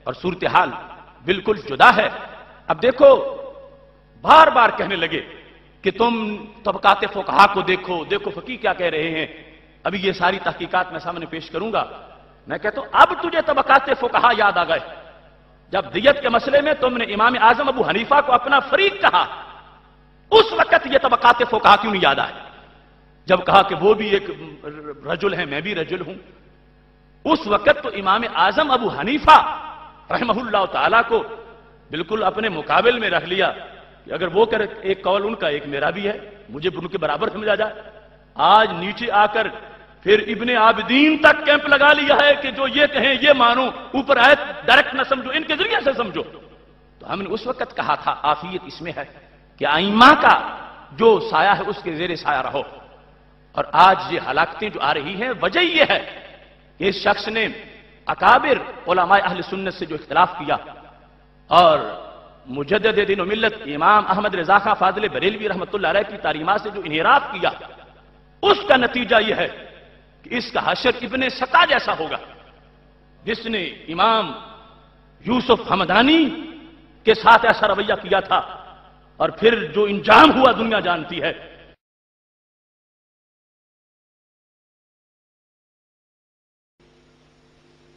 اور صورتحال بالکل جدا ہے۔ اب دیکھو بار بار کہنے لگے کہ تم طبقات فقہا کو دیکھو، دیکھو فقیہ کیا کہہ رہے ہیں۔ ابھی یہ ساری تحقیقات میں سامنے پیش کروں گا۔ میں کہتا ہوں اب تجھے طبقات فقہا یاد آ گئے، جب دیت کے مسئلے میں تم نے امام اعظم ابو حنیفہ کو اپنا فریق کہا، اس وقت یہ طبقات فقہا کیوں نہیں یاد آئے؟ جب کہا کہ وہ بھی ایک رجل ہیں، میں بھی رجل ہوں، اس وقت تو امام اعظم ابو حنیفہ رحمہ اللہ تعالی کو بالکل اپنے مقابل میں رکھ لیا کہ اگر وہ کرے ایک قول ان کا ایک میرا بھی ہے، مجھے ان کے برابر سمجھا جائے۔ آج نیچے آ کر پھر ابن عابدین تک کیمپ لگا لیا ہے کہ جو یہ کہیں یہ مانو، اوپر آیت ڈائریکٹ نہ سمجھو، ان کے ذریعے سے سمجھو۔ تو ہم نے اس وقت کہا تھا عافیت اس میں ہے کہ ائمہ کا جو سایہ ہے اس کے زیر سایہ رہو۔ اور آج یہ ہلاکتیں جو آ رہی ہیں وجہ یہ ہے کہ اس شخص نے اکابر علماء اہل سنت سے جو اختلاف کیا اور مجدد دین و ملت امام احمد رضا خان فاضل بریلوی رحمۃ اللہ علیہ کی تعلیمات سے جو انحراف کیا، اس کا نتیجہ یہ ہے کہ اس کا حشر ابن ستا جیسا ہوگا، جس نے امام یوسف حمدانی کے ساتھ ایسا رویہ کیا تھا اور پھر جو انجام ہوا دنیا جانتی ہے۔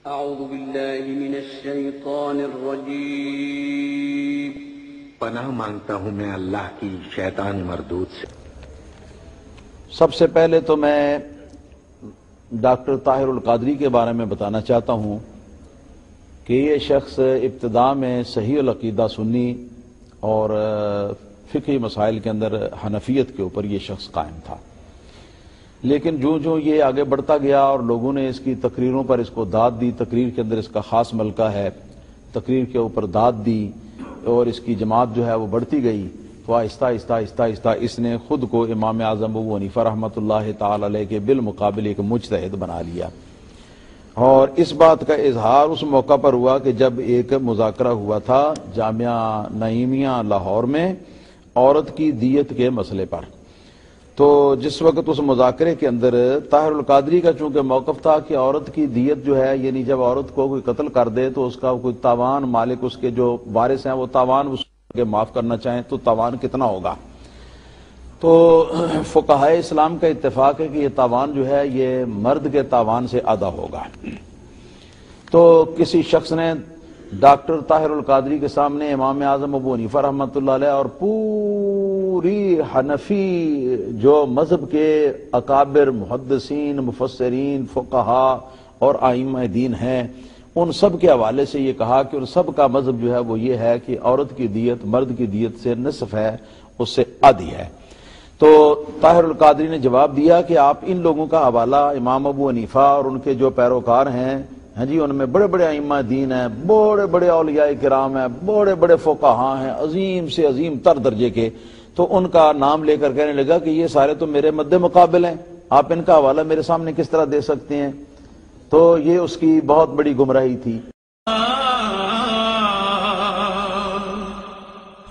اعوذ باللہ من الشیطان الرجیم۔ پناہ مانگتا ہوں میں اللہ کی شیطان مردود سے۔ سب سے پہلے تو میں ڈاکٹر طاہر القادری کے بارے میں بتانا چاہتا ہوں کہ یہ شخص ابتداء میں صحیح العقیدہ سنی اور فقہی مسائل کے اندر حنفیت کے اوپر یہ شخص قائم تھا، لیکن جو یہ آگے بڑھتا گیا اور لوگوں نے اس کی تقریروں پر اس کو داد دی، تقریر کے اندر اس کا خاص ملکہ ہے، تقریر کے اوپر داد دی اور اس کی جماعت جو ہے وہ بڑھتی گئی، تو آہستہ آہستہ آہستہ آہستہ اس نے خود کو امام اعظم ابو حنیفہ رحمۃ اللہ تعالی علیہ کے بالمقابل ایک مجتہد بنا لیا۔ اور اس بات کا اظہار اس موقع پر ہوا کہ جب ایک مذاکرہ ہوا تھا جامعہ نعیمیہ لاہور میں عورت کی دیت کے مسئلے پر، تو جس وقت اس مذاکرے کے اندر طاہر القادری کا چونکہ موقف تھا کہ عورت کی دیت جو ہے، یعنی جب عورت کو کوئی قتل کر دے تو اس کا کوئی تاوان مالک اس کے جو وارث ہیں وہ تاوان اس کے معاف کرنا چاہیں تو تاوان کتنا ہوگا، تو فقہائے اسلام کا اتفاق ہے کہ یہ تاوان جو ہے یہ مرد کے تاوان سے آدھا ہوگا۔ تو کسی شخص نے ڈاکٹر طاہر القادری کے سامنے امام اعظم ابو حنیفہ رحمۃ اللہ علیہ اور پوری حنفی جو مذہب کے اکابر محدثین، مفسرین، فقہا اور ائمہ دین ہیں، ان سب کے حوالے سے یہ کہا کہ ان سب کا مذہب جو ہے وہ یہ ہے کہ عورت کی دیت مرد کی دیت سے نصف ہے، اس سے آدھی ہے۔ تو طاہر القادری نے جواب دیا کہ آپ ان لوگوں کا حوالہ امام ابو حنیفہ اور ان کے جو پیروکار ہیں، ہاں جی، ان میں بڑے بڑے ائمہ دین ہیں، بڑے بڑے اولیاء کرام ہیں، بڑے بڑے فقہا ہیں، عظیم سے عظیم تر درجے کے، تو ان کا نام لے کر کہنے لگا کہ یہ سارے تو میرے مد مقابل ہیں، آپ ان کا حوالہ میرے سامنے کس طرح دے سکتے ہیں؟ تو یہ اس کی بہت بڑی گمراہی تھی۔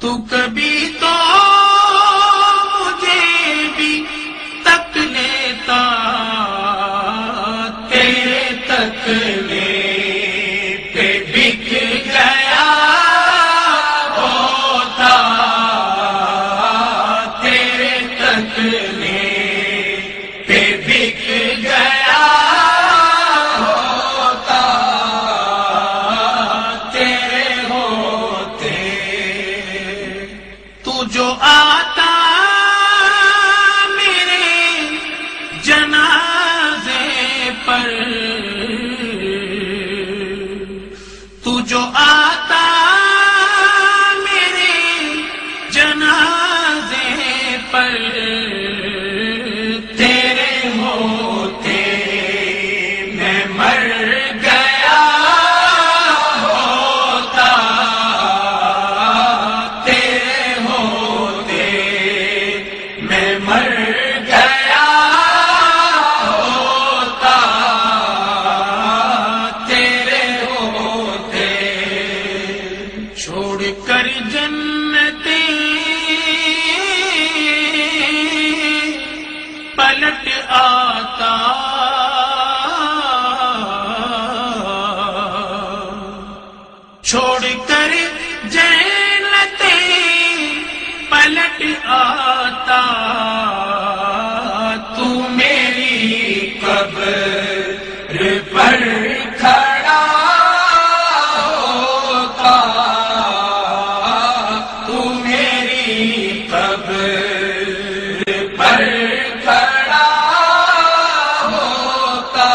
تو کبھی تو مجھے بھی تک لیتا، تیرے تکنے پہ بک گیا ہوتا، تیرے تکنے پہ بک گیا ہوتا، تیرے ہوتے تو جو آتا میرے جنازے پر، تو جو آتا میرے جنازے پر، تیرے ہوتے میں مر گیا ہوتا، تیرے ہوتے میں مر گیا ہوتا، تیرے ہوتے چھوڑ کر جنتیں پلٹ آتا تو میری قبر پر کھڑا ہوتا، تو میری قبر پر کھڑا ہوتا،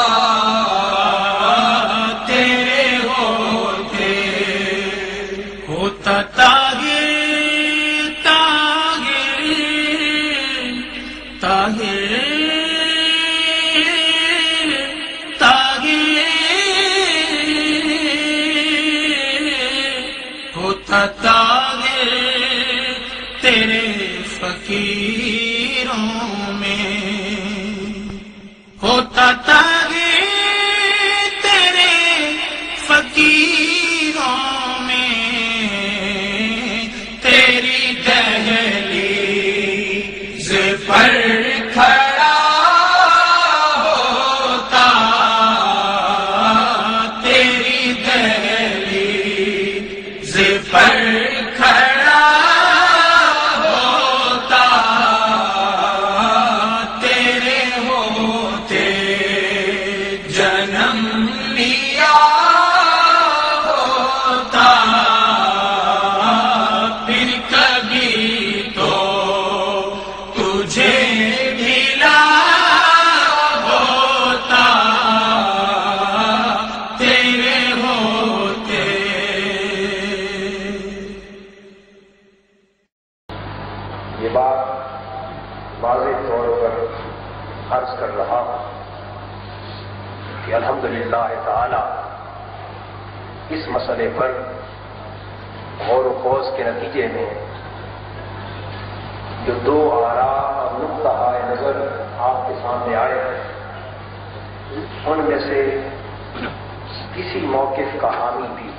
تیرے ہوتے ہوتا طاہر طاہر طاہر ہوتا طاہر تیرے فقیروں میں، ہوتا طاہر تیرے فقیروں میں، تیری دہلیز پر کھڑا ہوتا، تیری دہلیز پر کھڑا ہوتا، تیرے ہوتے جنم لیا ہوتا، پھر کبھی تو تجھے ملا ہوتا، تیرے ہوتے۔ یہ بات واضح طور پر عرض کر رہا ہوں کہ الحمدللہ تعالی اس مسئلے پر غور و خوض کے نتیجے میں جو دو آراء اور نقطہ نظر آپ کے سامنے آئے ہیں، ان میں سے کسی موقف کا حامی بھی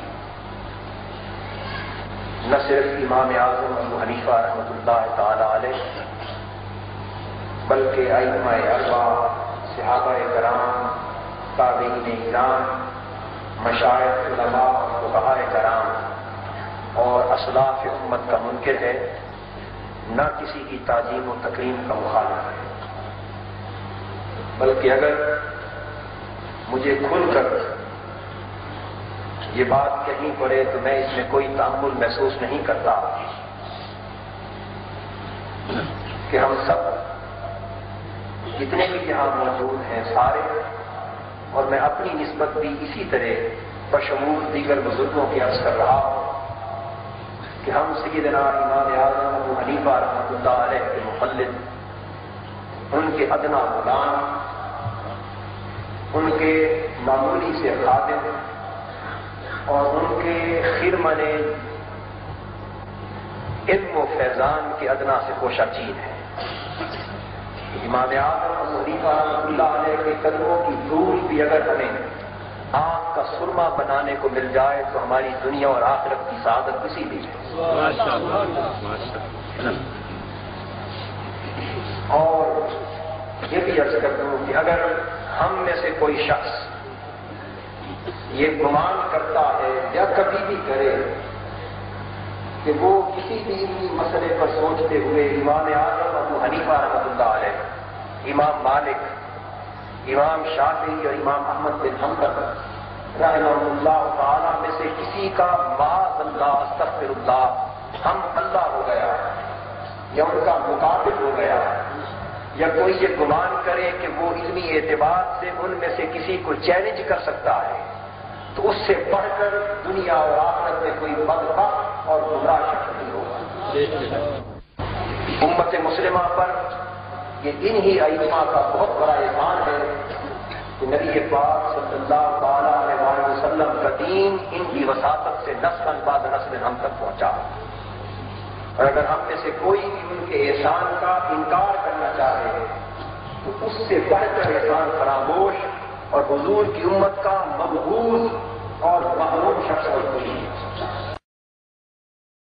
نہ صرف امام اعظم ابو حنیفہ رحمۃ اللہ تعالی علیہ بلکہ ائمہ اربعہ، صحابہ کرام، تابعین کرام، مشائخ علماء اور فقہاء کرام اور اسلاف امت کا منکر ہے، نہ کسی کی تعظیم و تکریم کا مخالف ہے، بلکہ اگر مجھے کھل کر یہ بات کہنی پڑے تو میں اس میں کوئی تأمل محسوس نہیں کرتا کہ ہم سب جتنے بھی یہاں موجود ہیں سارے، اور میں اپنی نسبت بھی اسی طرح بشمول دیگر بزرگوں کی عرض کر رہا ہوں کہ ہم سیدنا امام اعظم ابو حنیفہ رحمۃ اللہ علیہ کے مقلد، ان کے ادنا غلام، ان کے معمولی سے خادم اور ان کے خرمن علم و فیضان کے ادنا سے کوشہ چین ہے۔ امام اعظم ابو حنیفہ رحمۃ اللہ علیہ کے قدموں کی دھول بھی اگر ہمیں آنکھ کا سرما بنانے کو مل جائے تو ہماری دنیا اور آخرت کی سعادت کسی بھی ہے۔ اور یہ بھی عرض کرتا ہوں کہ اگر ہم میں سے کوئی شخص یہ گمان کرتا ہے یا کبھی بھی کرے کہ وہ کسی دینی مسئلے پر سوچتے ہوئے امام اعظم ابو حنیفہ رحمۃ اللہ علیہ، امام مالک، امام شافعی اور امام احمد بن حنبل رحمہ اللہ تعالی میں سے کسی کا معاذ اللہ استغفر اللہ ہم اللہ ہو گیا یا ان کا مقابل ہو گیا، یا کوئی یہ گمان کرے کہ وہ علمی اعتبار سے ان میں سے کسی کو چیلنج کر سکتا ہے، تو اس سے بڑھ کر دنیا اور آخرت میں کوئی بدبخت اور گمراہ شخص نہیں ہوگا۔ امت مسلمہ پر یہ انہی ائمہ کا بہت بڑا احسان ہے کہ نبی پاک صلی اللہ تعالی علیہ وسلم کا دین ان کی وساطت سے نسل بعد نسل ہم تک پہنچا، اور اگر ہم میں سے کوئی بھی ان کے احسان کا انکار کرنا چاہے تو اس سے بڑھ کر احسان فراموش اور حضور کی امت کا مبغوض اور محروم شخص اور کوئی نہیں۔